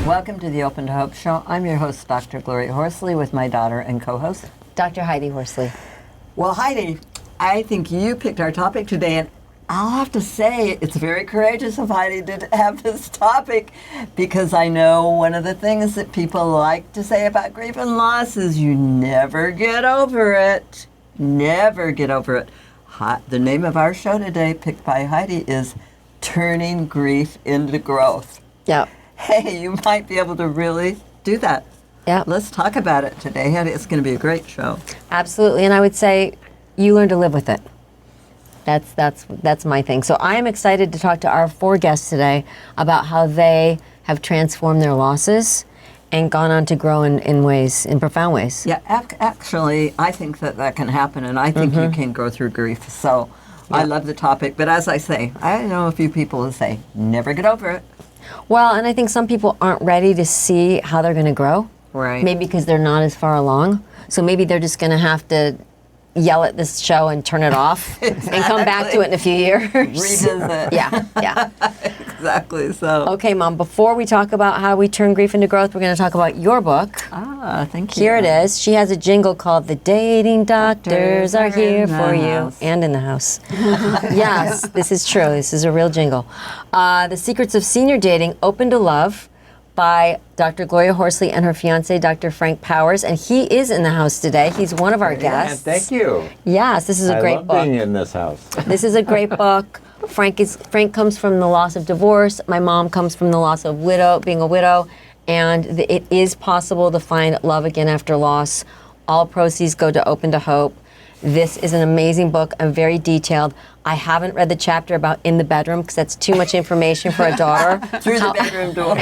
Welcome to the Open to Hope Show. I'm your host, Dr. Gloria Horsley, with my daughter and co-host, Dr. Heidi Horsley. Well, Heidi, I think you picked our topic today, and I'll have to say it's very courageous of Heidi to have this topic, because I know one of the things that people like to say about grief and loss is you never get over it. Never get over it. The name of our show today, picked by Heidi, is Turning Grief into Growth. Yeah. Hey, you might be able to really do that. Yeah. Let's talk about it today. It's going to be a great show. Absolutely, and I would say you learn to live with it. That's my thing. So I am excited to talk to our 4 guests today about how they have transformed their losses and gone on to grow in profound ways. Yeah, actually, I think that can happen, and I think you can go through grief. So I love the topic. But as I say, I know a few people who say, never get over it. Well, and I think some people aren't ready to see how they're going to grow. Right. Maybe because they're not as far along. So maybe they're just going to have to yell at this show and turn it off and come back to it in a few years. Revisit. Yeah. Exactly. So. Okay, Mom, before we talk about how we turn grief into growth, we're going to talk about your book. Thank you. Here it is. She has a jingle called "The Dating Doctors Are Here for You," and in the house. Yes, this is true. This is a real jingle. The Secrets of Senior Dating, Open to Love, by Dr. Gloria Horsley and her fiance, Dr. Frank Powers, and he is in the house today. He's one of our guests. Thank you. Yes, this is a great book. I love being in this house. This is a great book. Frank comes from the loss of divorce. My mom comes from the loss of being a widow, and it is possible to find love again after loss. All proceeds go to Open to Hope. This is an amazing book and very detailed. I haven't read the chapter about in the bedroom because that's too much information for a daughter. Through the bedroom door.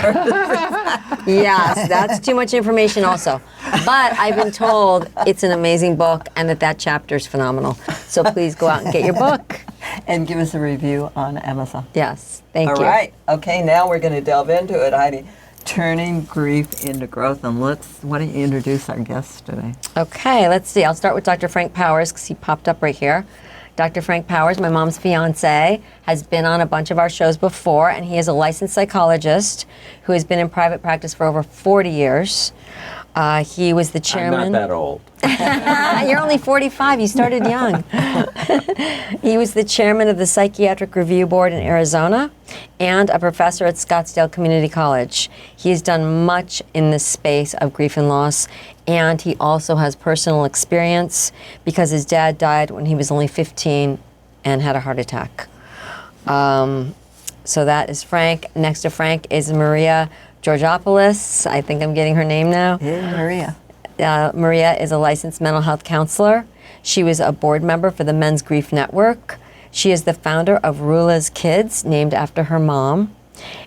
Yes, that's too much information also. But I've been told it's an amazing book and that chapter is phenomenal. So please go out and get your book. And give us a review on Amazon. Yes, thank you. All right. Okay, now we're going to delve into it, Heidi. Turning grief into growth. And why don't you introduce our guests today? Okay, let's see. I'll start with Dr. Frank Powers because he popped up right here. Dr. Frank Powers, my mom's fiance, has been on a bunch of our shows before, and he is a licensed psychologist who has been in private practice for over 40 years. He was the chairman. I'm not that old. You're only 45. You started young. He was the chairman of the Psychiatric Review Board in Arizona and a professor at Scottsdale Community College. He has done much in the space of grief and loss, and he also has personal experience because his dad died when he was only 15 and had a heart attack. So that is Frank. Next to Frank is Maria Georgopoulos. I think I'm getting her name now. Yeah, Maria. Maria is a licensed mental health counselor. She was a board member for the Men's Grief Network. She is the founder of Rula's Kids, named after her mom.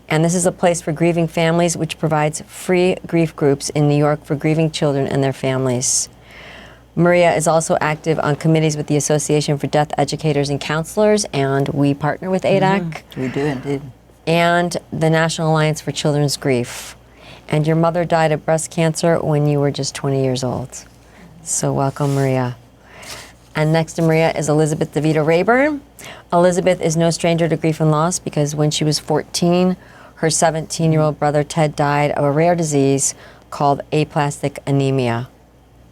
And this is a place for grieving families which provides free grief groups in New York for grieving children and their families. Maria is also active on committees with the Association for Death Educators and Counselors, and we partner with ADAC. We do indeed. And the National Alliance for Children's Grief. And your mother died of breast cancer when you were just 20 years old. So welcome, Maria. And next to Maria is Elizabeth DeVito Rayburn. Elizabeth is no stranger to grief and loss because when she was 14, her 17-year-old brother Ted died of a rare disease called aplastic anemia.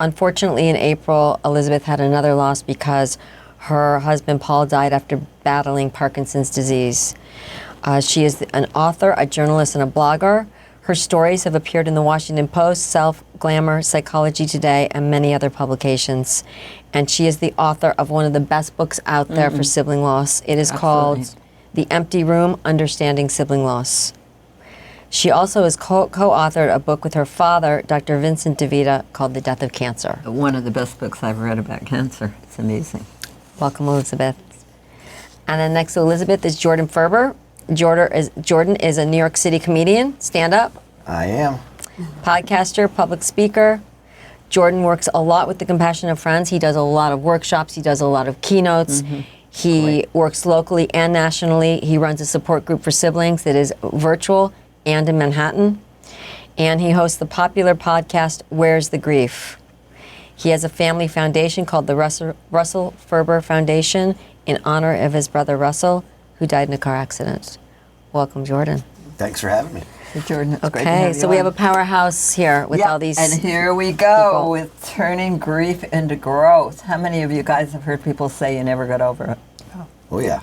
Unfortunately, in April, Elizabeth had another loss because her husband Paul died after battling Parkinson's disease. She is an author, a journalist, and a blogger. Her stories have appeared in the Washington Post, Self, Glamour, Psychology Today, and many other publications. And she is the author of one of the best books out there for sibling loss. It is called The Empty Room, Understanding Sibling Loss. She also has co-authored a book with her father, Dr. Vincent DeVita, called The Death of Cancer. One of the best books I've read about cancer. It's amazing. Welcome, Elizabeth. And then next to Elizabeth is Jordan Ferber. Jordan is a New York City comedian, stand-up. I am. Podcaster, public speaker. Jordan works a lot with the Compassionate Friends. He does a lot of workshops. He does a lot of keynotes. He works locally and nationally. He runs a support group for siblings that is virtual and in Manhattan. And he hosts the popular podcast, Where's the Grief? He has a family foundation called the Russell Ferber Foundation in honor of his brother Russell, who died in a car accident. Welcome, Jordan. Thanks for having me. Jordan, it's great to Okay, have you so we have on. a powerhouse here with Yep, all these. and here we go people. with turning grief into growth. How many of you guys have heard people say you never got over it? Oh yeah.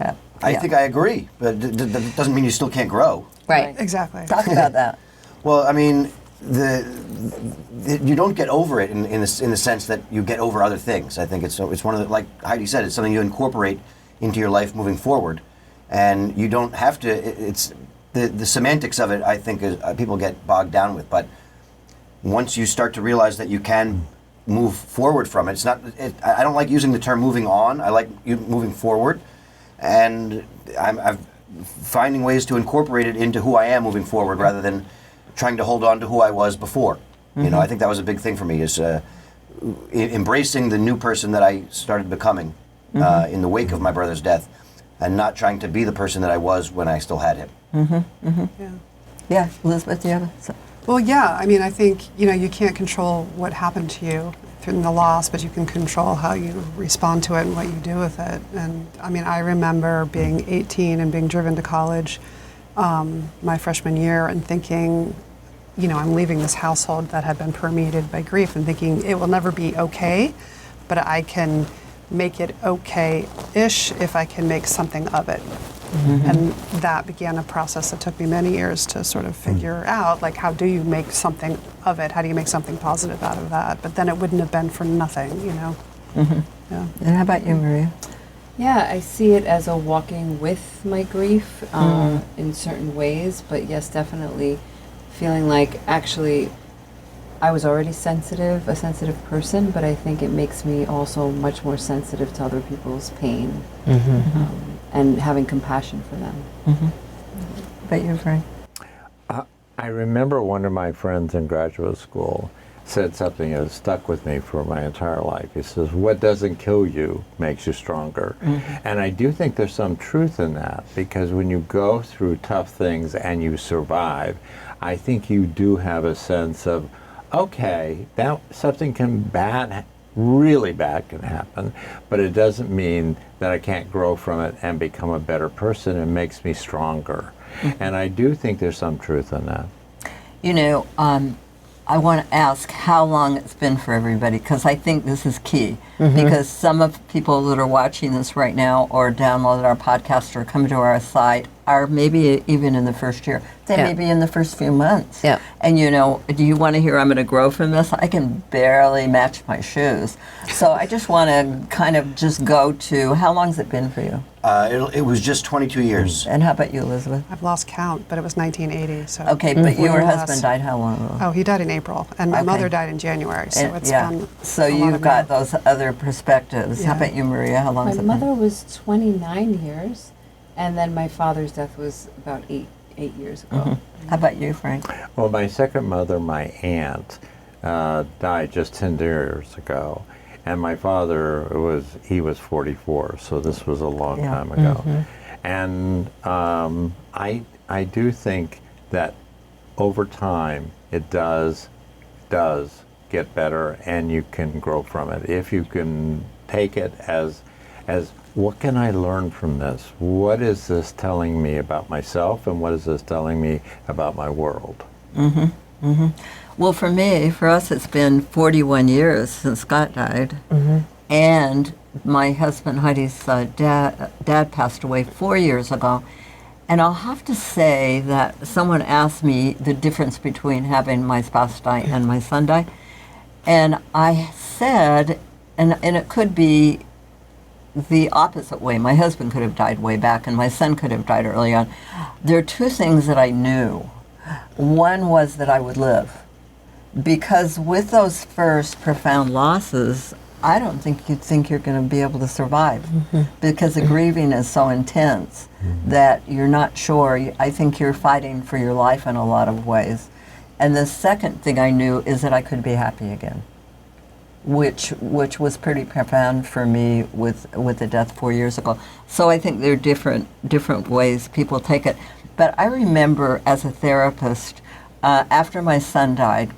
Yeah. I Yeah. think I agree, but that doesn't mean you still can't grow. Right. Exactly. Talk about that. Well, I mean, you don't get over it in the sense that you get over other things. I think it's one of the, like Heidi said, it's something you incorporate into your life moving forward, and you don't have to. It's the semantics of it. I think is people get bogged down with, but once you start to realize that you can move forward from it, it's not. I don't like using the term moving on. I like moving forward, and I'm finding ways to incorporate it into who I am moving forward rather than trying to hold on to who I was before. You know, I think that was a big thing for me is embracing the new person that I started becoming in the wake of my brother's death, and not trying to be the person that I was when I still had him. Yeah. Yeah, Elizabeth, do you have a... Well, yeah. I mean, I think you can't control what happened to you through the loss, but you can control how you respond to it and what you do with it. And I mean, I remember being 18 and being driven to college my freshman year and thinking, I'm leaving this household that had been permeated by grief, and thinking it will never be okay, but I can make it okay-ish if I can make something of it. And that began a process that took me many years to sort of figure out, like, how do you make something of it? How do you make something positive out of that? But then it wouldn't have been for nothing, Yeah. And how about you, Maria? Yeah, I see it as a walking with my grief in certain ways, but yes, definitely feeling like actually I was already a sensitive person, but I think it makes me also much more sensitive to other people's pain and having compassion for them. How about you, Frank? I remember one of my friends in graduate school said something that stuck with me for my entire life. He says, what doesn't kill you makes you stronger. And I do think there's some truth in that, because when you go through tough things and you survive, I think you do have a sense of, okay, that something really bad can happen, but it doesn't mean that I can't grow from it and become a better person. It makes me stronger. And I do think there's some truth in that. I want to ask how long it's been for everybody, because I think this is key. Because some of the people that are watching this right now or downloaded our podcast or come to our site are maybe even in the first year. They may be in the first few months. Yeah. And do you want to hear I'm going to grow from this? I can barely match my shoes. So I just want to kind of just go to, how long's it been for you? It was just 22 years. And how about you, Elizabeth? I've lost count, but it was 1980. So Okay, but your more or husband less. died how long ago? Oh, he died in April, and my Okay. mother died in January. So And- it's yeah. been So a lot you've of got now. those other perspectives. How Yeah. about you, Maria? How long My has it mother been? was 29 years, and then my father's death was about eight years ago. How about you, Frank? Well, my second mother, my aunt, died just 10 years ago. And my father he was 44, so this was a long Yeah. time ago. And I do think that over time it does get better, and you can grow from it if you can take it as what can I learn from this? What is this telling me about myself, and what is this telling me about my world? Well, for us, it's been 41 years since Scott died. And my husband, Heidi's dad passed away 4 years ago. And I'll have to say that someone asked me the difference between having my spouse die and my son die. And I said, and it could be the opposite way. My husband could have died way back, and my son could have died early on. There are two things that I knew. One was that I would live. Because with those first profound losses, I don't think you'd think you're going to be able to survive. Because the grieving is so intense that you're not sure. I think you're fighting for your life in a lot of ways. And the second thing I knew is that I could be happy again, which was pretty profound for me with the death 4 years ago. So I think there are different ways people take it. But I remember as a therapist, after my son died,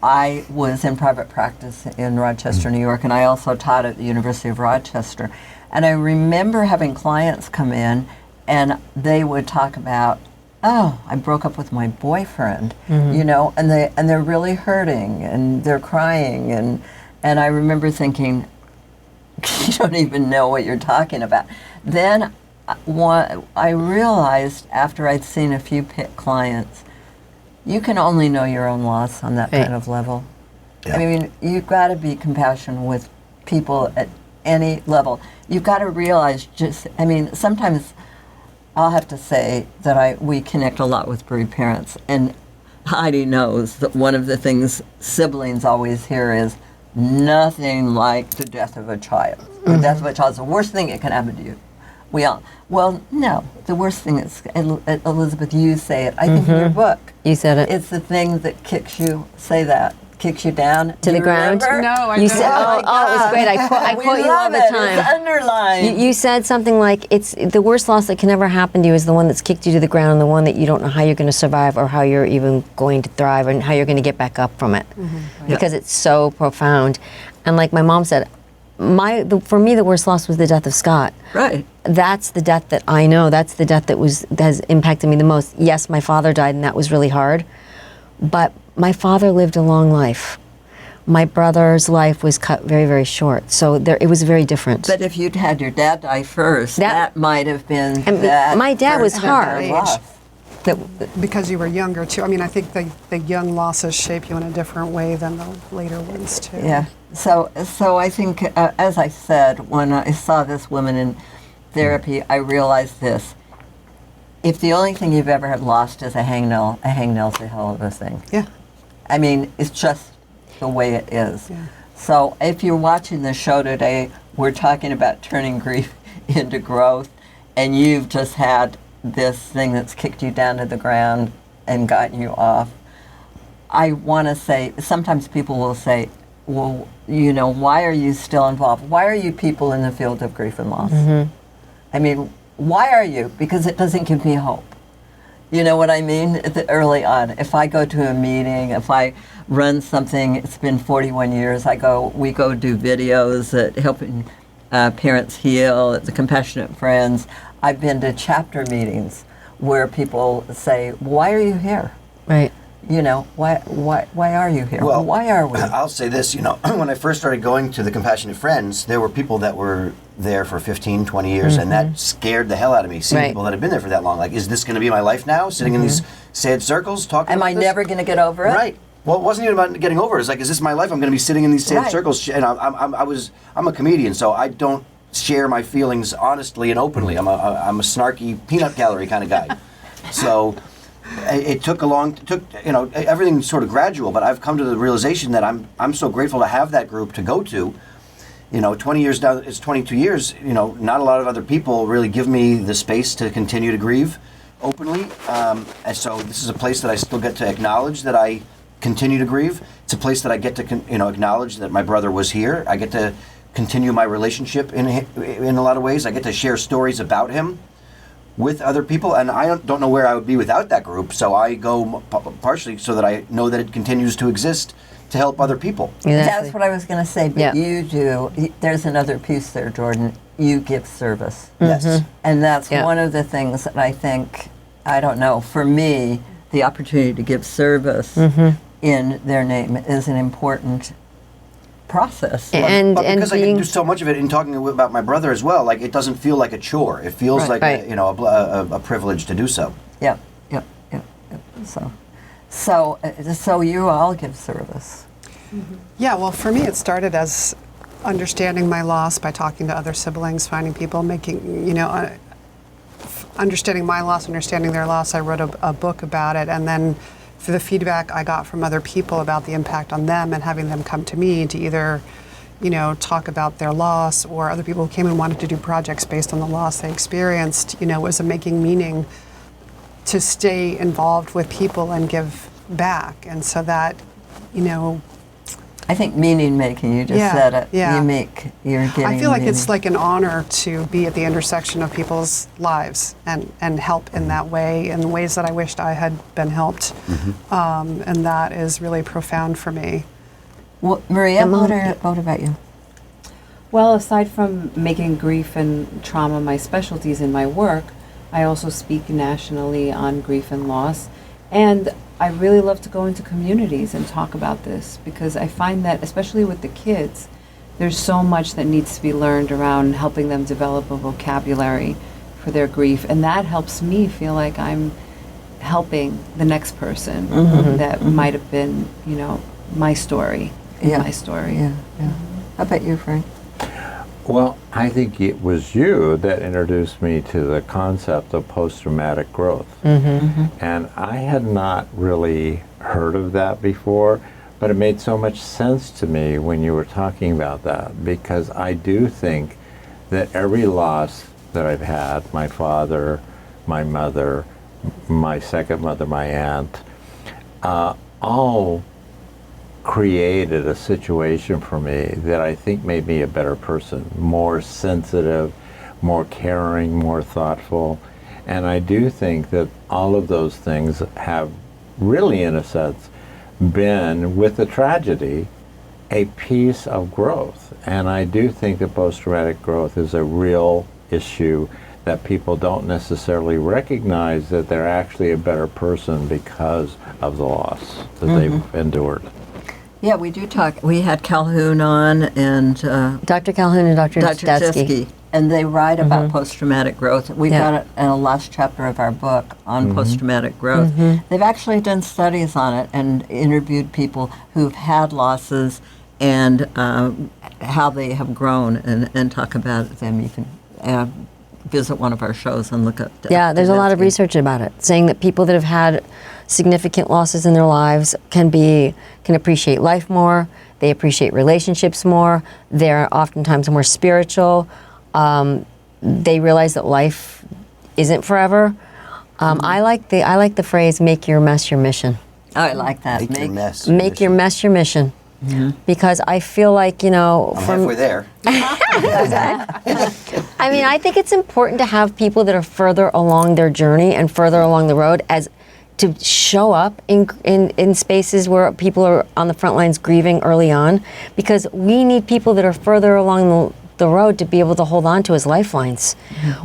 I was in private practice in Rochester, New York, and I also taught at the University of Rochester. And I remember having clients come in, and they would talk about, oh, I broke up with my boyfriend, you know, and they're really hurting and they're crying, and I remember thinking, you don't even know what you're talking about. Then I realized after I'd seen a few clients, you can only know your own loss on that Right. kind of level. Yeah. I mean, you've got to be compassionate with people at any level. You've got to realize sometimes I'll have to say that we connect a lot with bereaved parents, and Heidi knows that one of the things siblings always hear is nothing like the death of a child. The death of a child is the worst thing that can happen to you. Well, no, the worst thing is, Elizabeth, you say it, I think in your book, You said it. it's the thing that kicks you you down To the You ground? remember? No, I You don't. said, Oh, oh, it was great. I We quote you all love the it. It's time. underlined. You said something like, "It's the worst loss that can ever happen to you is the one that's kicked you to the ground, and the one that you don't know how you're going to survive or how you're even going to thrive and how you're going to get back up from it," because it's so profound. And like my mom said, for me the worst loss was the death of Scott. Right. That's the death that I know. That's the death that has impacted me the most. Yes, my father died, and that was really hard. But my father lived a long life. My brother's life was cut very, very short. So it was very different. But if you'd had your dad die first, That- that might have been And that. my dad was first hard. loss. Because you were younger too. I mean, I think the young losses shape you in a different way than the later ones too. Yeah. So I think, as I said, when I saw this woman in therapy, I realized this. If the only thing you've ever had lost is a hangnail's a hell of a thing. Yeah. I mean, it's just the way it is. Yeah. So if you're watching the show today, we're talking about turning grief into growth, and you've just had this thing that's kicked you down to the ground and gotten you off. I want to say, sometimes people will say, well, you know, why are you still involved? Why are you people in the field of grief and loss? I mean, why are you? Because it doesn't give me hope. You know what I mean? Early on, if I go to a meeting, if I run something, it's been 41 years, we go do videos at helping parents heal, at the Compassionate Friends. I've been to chapter meetings where people say, why are you here? Right. You know, why are you here? Well, why are we? I'll say this, you know, when I first started going to the Compassionate Friends, there were people that were there for 15, 20 years, and that scared the hell out of me, seeing Right. people that had been there for that long. Like, is this going to be my life now, sitting in these sad circles, talking Am about I this? never going to get over it? Right. Well, it wasn't even about getting over it. It's like, is this my life? I'm going to be sitting in these sad Right. circles. And I'm a comedian, so I don't share my feelings honestly and openly. I'm a snarky peanut gallery kind of guy. So it took you know, everything's sort of gradual, but I've come to the realization that I'm so grateful to have that group to go to. You know, 20 years down, it's 22 years, you know, not a lot of other people really give me the space to continue to grieve openly. And so this is a place that I still get to acknowledge that I continue to grieve. It's a place that I get to, you know, acknowledge that my brother was here. I get to continue my relationship in a lot of ways. I get to share stories about him with other people, and I don't know where I would be without that group. So I go partially so that I know that it continues to exist to help other people. Exactly. That's what I was going to say, but Yeah. you do. There's another piece there, Jordan. You give service. Yes. And that's Yeah. one of the things that I think, I don't know, for me, the opportunity to give service in their name is an important process. And But because I can being do so much of it in talking about my brother as well, like it doesn't feel like a chore. It feels Right. like Right. you know a privilege to do so. Yep. So you all give service. Yeah, well, for me, it started as understanding my loss by talking to other siblings, finding people, making, you know, understanding my loss, understanding their loss. I wrote a book about it, and then through the feedback I got from other people about the impact on them and having them come to me to either, you know, talk about their loss, or other people who came and wanted to do projects based on the loss they experienced, you know, was a making meaning to stay involved with people and give back. And so that, you know, I think meaning making, you just Yeah, said it. yeah. You're getting I feel like it's meaning. like an honor to be at the intersection of people's lives and help in that way, in ways that I wished I had been helped. And that is really profound for me. Well, Maria, what about you? Well, aside from making grief and trauma my specialties in my work, I also speak nationally on grief and loss. And I really love to go into communities and talk about this because I find that, especially with the kids, there's so much that needs to be learned around helping them develop a vocabulary for their grief. And that helps me feel like I'm helping the next person that might have been, you know, my story, my story. Yeah, yeah. How about you, Frank? Well, I think it was you that introduced me to the concept of post-traumatic growth. And I had not really heard of that before, but it made so much sense to me when you were talking about that, because I do think that every loss that I've had, my father, my mother, my second mother, my aunt, all created a situation for me that I think made me a better person, more sensitive, more caring, more thoughtful. And I do think that all of those things have really, in a sense, been, with the tragedy, a piece of growth. And I do think that post-traumatic growth is a real issue that people don't necessarily recognize that they're actually a better person because of the loss that they've endured. Yeah, we do talk. We had Calhoun on and Dr. Calhoun and Dr. Dr. Detsky. Jesky, and they write about post-traumatic growth. We Yeah. got it in a last chapter of our book on post-traumatic growth. They've actually done studies on it and interviewed people who've had losses and how they have grown and talk about them. You can visit one of our shows and look up. Yeah, there's a lot of Detsky. research about it, saying that people that have had significant losses in their lives can appreciate life more. They appreciate relationships more. They're oftentimes more spiritual. They realize that life isn't forever. I like the phrase "make your mess your mission." Oh, I like that. Make your mess. Make your mess your mission, because I feel like, you know, I'm halfway there. I mean, I think it's important to have people that are further along their journey and further along the road as to show up in spaces where people are on the front lines grieving early on, because we need people that are further along the road to be able to hold on to as lifelines.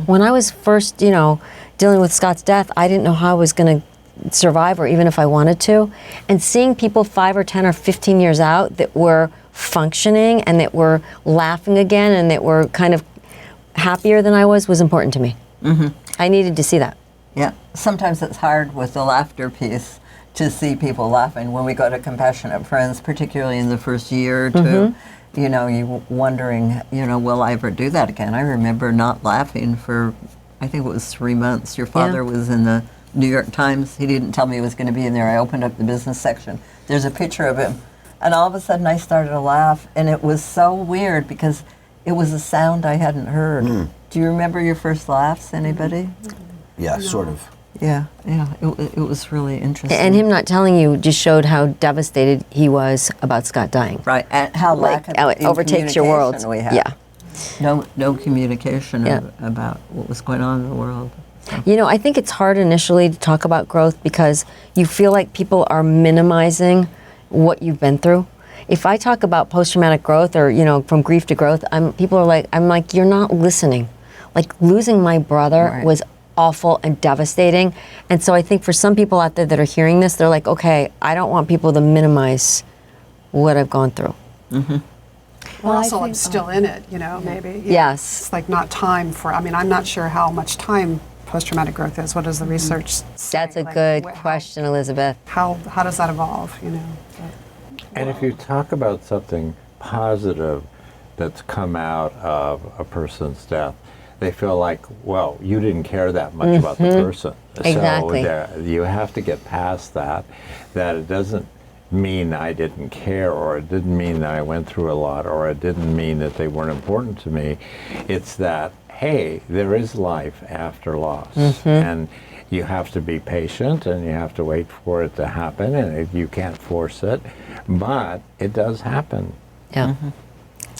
When I was first, you know, dealing with Scott's death, I didn't know how I was going to survive or even if I wanted to. And seeing people 5 or 10 or 15 years out that were functioning and that were laughing again and that were kind of happier than I was important to me. I needed to see that. Yeah, sometimes it's hard with the laughter piece to see people laughing when we go to Compassionate Friends, particularly in the first year or two. You know, you wondering, you know, will I ever do that again? I remember not laughing for, I think it was 3 months. Your father was in the New York Times. He didn't tell me he was going to be in there. I opened up the business section. There's a picture of him. And all of a sudden I started to laugh, and it was so weird because it was a sound I hadn't heard. Do you remember your first laughs, anybody? Yeah, sort of. Yeah, it was really interesting. And him not telling you just showed how devastated he was about Scott dying. right, and how Like, lack how of it overtakes your world. communication we have. Yeah. No communication Yeah. about what was going on in the world. You know, I think it's hard initially to talk about growth because you feel like people are minimizing what you've been through. If I talk about post-traumatic growth or, you know, from grief to growth, I'm like, you're not listening. Like, losing my brother Right. was awful and devastating. And so I think for some people out there that are hearing this, they're like, okay, I don't want people to minimize what I've gone through. Well, I also, I'm think- still in it, you know, maybe. Yes. It's like not time for, I mean, I'm not sure how much time post-traumatic growth is. What does the research say? That's a Like, good how- question, Elizabeth. How does that evolve, you know? And if you talk about something positive that's come out of a person's death, they feel like, well, you didn't care that much about the person. Exactly. So you have to get past that it doesn't mean I didn't care, or it didn't mean that I went through a lot, or it didn't mean that they weren't important to me. It's that, hey, there is life after loss. And you have to be patient and you have to wait for it to happen, and you can't force it, but it does happen. Yeah.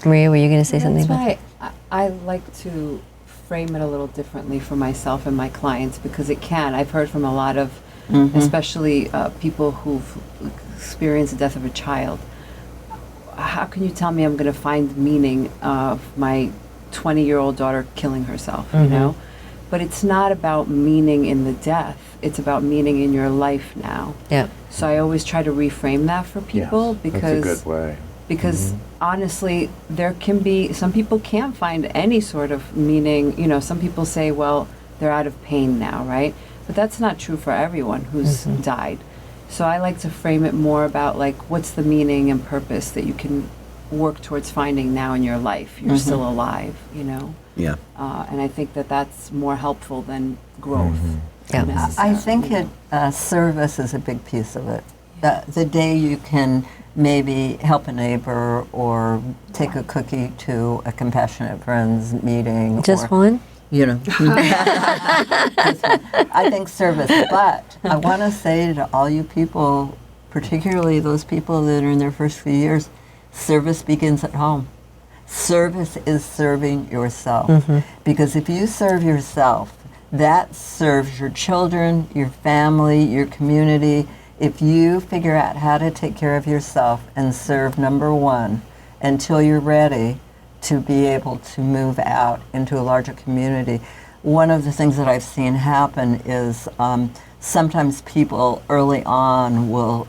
Maria, were you going to say something That's about why I like to frame it a little differently for myself and my clients, because it can. I've heard from a lot of, especially people who've experienced the death of a child. How can you tell me I'm going to find meaning of my 20-year-old daughter killing herself, you know? but it's not about meaning in the death. It's about meaning in your life now. Yeah. So I always try to reframe that for people Yes, that's a good way. because honestly, there can be, some people can't find any sort of meaning. You know, some people say, well, they're out of pain now, right? But that's not true for everyone who's died. So I like to frame it more about like, what's the meaning and purpose that you can work towards finding now in your life? You're still alive, you know? Yeah. And I think that that's more helpful than growth. Yeah. I think service is a big piece of it. The day you can maybe help a neighbor or take a cookie to a Compassionate Friends meeting. Just or, one? You know. I think service. But I want to say to all you people, particularly those people that are in their first few years, service begins at home. Service is serving yourself. Because if you serve yourself, that serves your children, your family, your community. If you figure out how to take care of yourself and serve number one until you're ready to be able to move out into a larger community, one of the things that I've seen happen is sometimes people early on will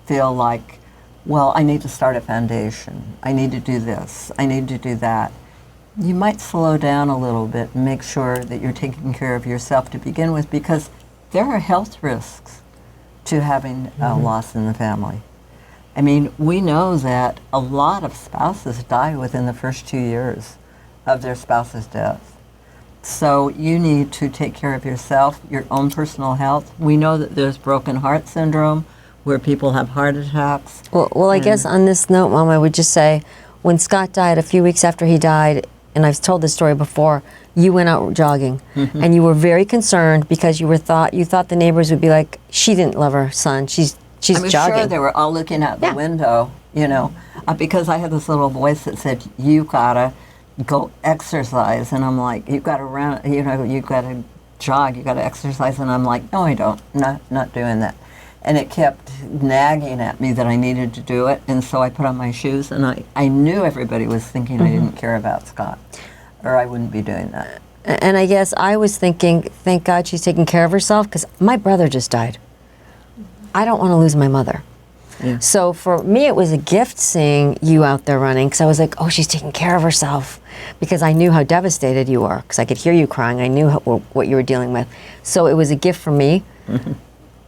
feel like, well, I need to start a foundation. I need to do this. I need to do that. You might slow down a little bit and make sure that you're taking care of yourself to begin with, because there are health risks to having a loss in the family. I mean, we know that a lot of spouses die within the first 2 years of their spouse's death. So you need to take care of yourself, your own personal health. We know that there's broken heart syndrome where people have heart attacks. Well, I guess on this note, Mom, I would just say, when Scott died, a few weeks after he died, and I've told this story before, you went out jogging, and you were very concerned because you thought the neighbors would be like, she didn't love her son. She's I'm jogging. sure they were all looking out the window, you know, because I had this little voice that said, you gotta go exercise. And I'm like, you gotta run, you know, you gotta jog, you gotta exercise. And I'm like, no, I don't, not doing that. And it kept nagging at me that I needed to do it. And so I put on my shoes, and I knew everybody was thinking I didn't care about Scott, or I wouldn't be doing that. And I guess I was thinking, thank God she's taking care of herself, because my brother just died. I don't want to lose my mother. Yeah. So for me, it was a gift seeing you out there running, because I was like, oh, she's taking care of herself, because I knew how devastated you were, because I could hear you crying. I knew what you were dealing with. So it was a gift for me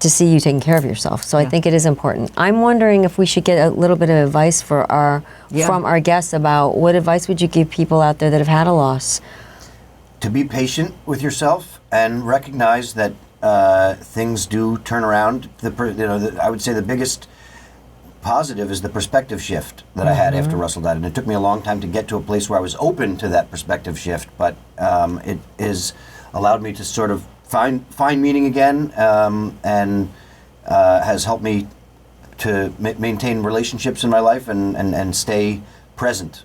to see you taking care of yourself. So I think it is important. I'm wondering if we should get a little bit of advice from our guests about what advice would you give people out there that have had a loss? To be patient with yourself and recognize that things do turn around. I would say the biggest positive is the perspective shift that I had after Russell died, and it took me a long time to get to a place where I was open to that perspective shift. But it has allowed me to sort of find meaning again, and has helped me to maintain relationships in my life and stay present.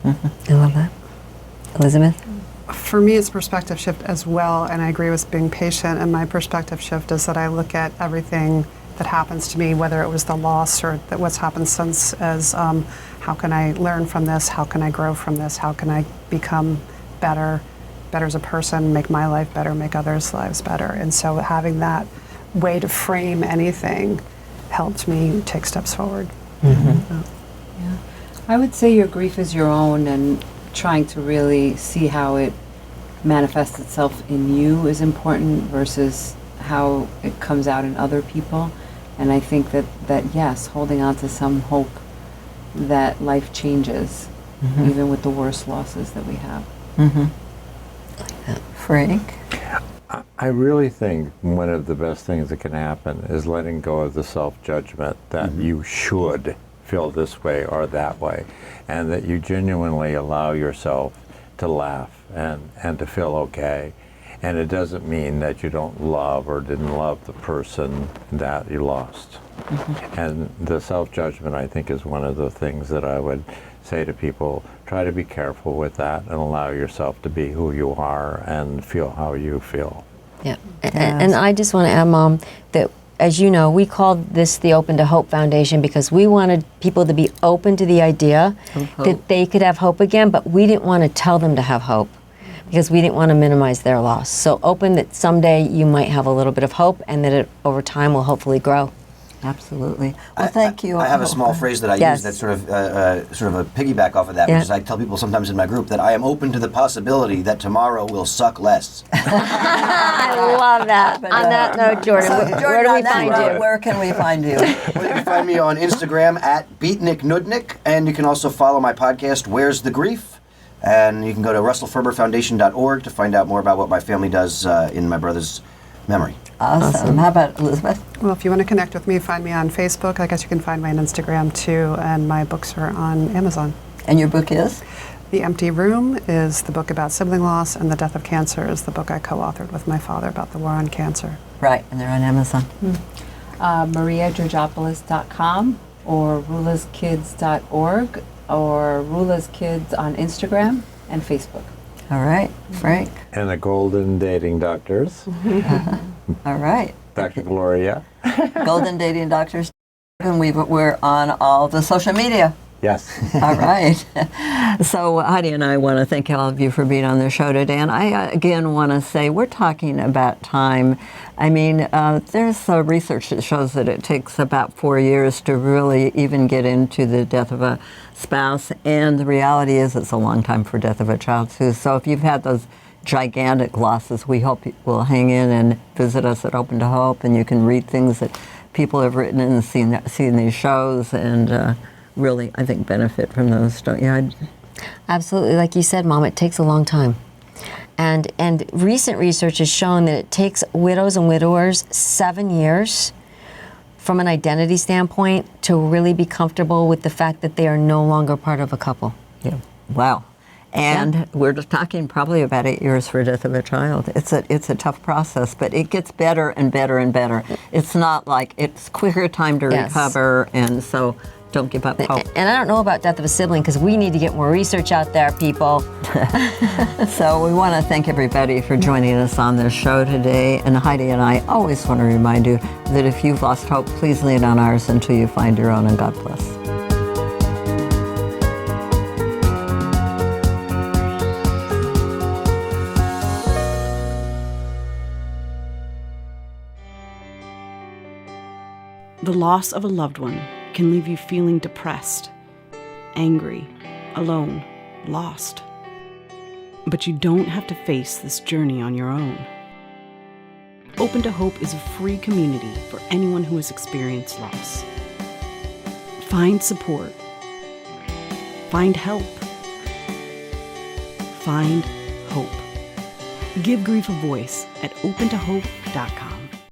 I love that. Elizabeth? For me, it's perspective shift as well, and I agree with being patient. And my perspective shift is that I look at everything that happens to me, whether it was the loss or what's happened since, as how can I learn from this? How can I grow from this? How can I become better as a person, make my life better, make others' lives better? And so having that way to frame anything helped me take steps forward. Yeah. I would say your grief is your own, and trying to really see how it manifests itself in you is important versus how it comes out in other people. And I think that yes, holding on to some hope that life changes, even with the worst losses that we have. Frank? I really think one of the best things that can happen is letting go of the self-judgment that you should feel this way or that way, and that you genuinely allow yourself to laugh and to feel okay. And it doesn't mean that you don't love or didn't love the person that you lost. And the self-judgment, I think, is one of the things that I would say to people. Try to be careful with that and allow yourself to be who you are and feel how you feel. Yeah. And I just want to add, Mom, that as you know, we called this the Open to Hope Foundation because we wanted people to be open to the idea that they could have hope again, but we didn't want to tell them to have hope. because we didn't want to minimize their loss. So open that someday you might have a little bit of hope, and that it over time will hopefully grow. Absolutely. Well, thank you. I have a small phrase that I Yes. use that's sort of a piggyback off of that, Yeah. which is I tell people sometimes in my group that I am open to the possibility that tomorrow will suck less. I love that. On that note, Jordan, So, where Jordan, do we on that find note, you? where can we find you? Well, you can find me on Instagram at BeatnikNudnik, and you can also follow my podcast, Where's the Grief? And you can go to russellferberfoundation.org to find out more about what my family does in my brother's memory. Awesome. How about Elizabeth? Well, if you want to connect with me, find me on Facebook. I guess you can find me on Instagram too, and my books are on Amazon. And your book is? The Empty Room is the book about sibling loss, and The Death of Cancer is the book I co-authored with my father about the war on cancer. Right, and they're on Amazon. MariaGeorgopoulos.com or rulaskids.org or rulaskids on Instagram and Facebook. All right, Frank. And the Golden Dating Doctors, All right. Dr. Gloria. Golden Dating Doctors. And we're on all the social media. Yes. All right. So Heidi and I want to thank all of you for being on the show today. And I, again, want to say we're talking about time. I mean, there's research that shows that it takes about 4 years to really even get into the death of a spouse. And the reality is it's a long time for death of a child, too. So if you've had those gigantic losses, we hope you will hang in and visit us at Open to Hope. And you can read things that people have written and seen these shows and really, I think, benefit from those, don't you? Absolutely. Like you said, Mom, it takes a long time. And recent research has shown that it takes widows and widowers 7 years from an identity standpoint to really be comfortable with the fact that they are no longer part of a couple. Yeah. Wow. And we're just talking probably about 8 years for death of a child. It's a tough process, but it gets better and better and better. It's not like it's quicker time to Yes. recover, and so don't give up hope. And I don't know about death of a sibling because we need to get more research out there, people. So we want to thank everybody for joining us on this show today. And Heidi and I always want to remind you that if you've lost hope, please lean on ours until you find your own, and God bless. The loss of a loved one can leave you feeling depressed, angry, alone, lost. But you don't have to face this journey on your own. Open to Hope is a free community for anyone who has experienced loss. Find support. Find help. Find hope. Give grief a voice at opentohope.com.